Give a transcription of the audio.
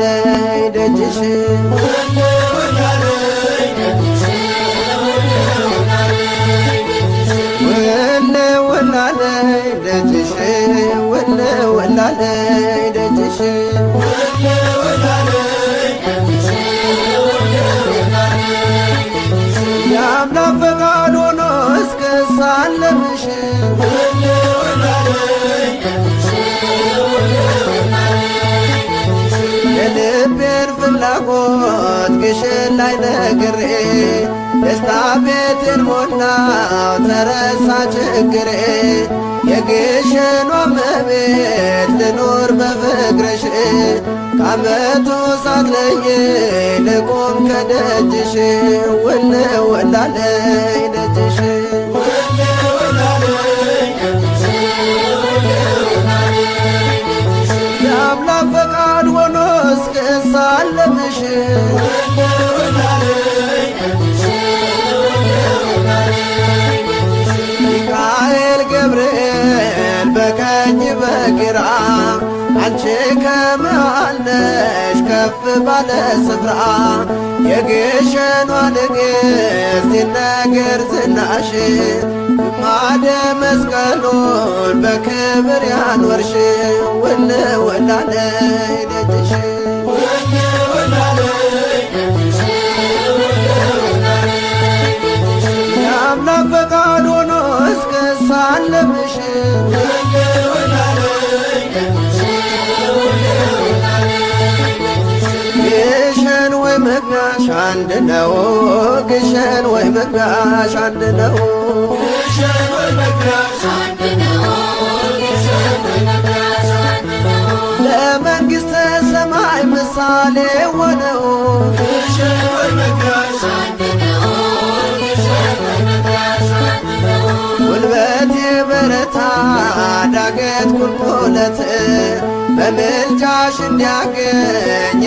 ወላለይ ደጅሽ ወላለይ ደጅሽ ወላለይ ደጅሽ የአምላክ ፈቃድ ሆኖ እስክሳለምሽ የልቤን ፍላጎት ግሽን ላይ ነግሬ ደስታ ቤቴን ሞላው ተረሳ ችግሬ የግሽኗ እመቤት ልኖር በፍቅርሽ ከዓመቱ ሳትለይ ልቁም ከደጅሽ ወላለይ ደጅሽ የአምላክ ፈቃድ ሆኖ እስክሳለምሽ ሚካኤል ገብርኤል በቀኝ በግራ አንቺ ከመሃል ነሽ ከፍ ባለ ስፍራ የግሸኗ ንግሥት ይነገር ዝናሽ ግማደ መስቀሉን በክብር ያኖርሽ ወላለይ ደጅሽ የአምላክ ፈቃድ ሆኖ እስክሳለምሽ ግሸን ወይ መግቢያሽ አንድ ነው ግሸን ወይ መግቢያሽ አንድ ነው ለመንግሥተ ሰማይ ምሳሌ ሆነው ጉልበቴ በረታ ዳገት ቁልቁለት በምልጃሽ እንዲያገኝ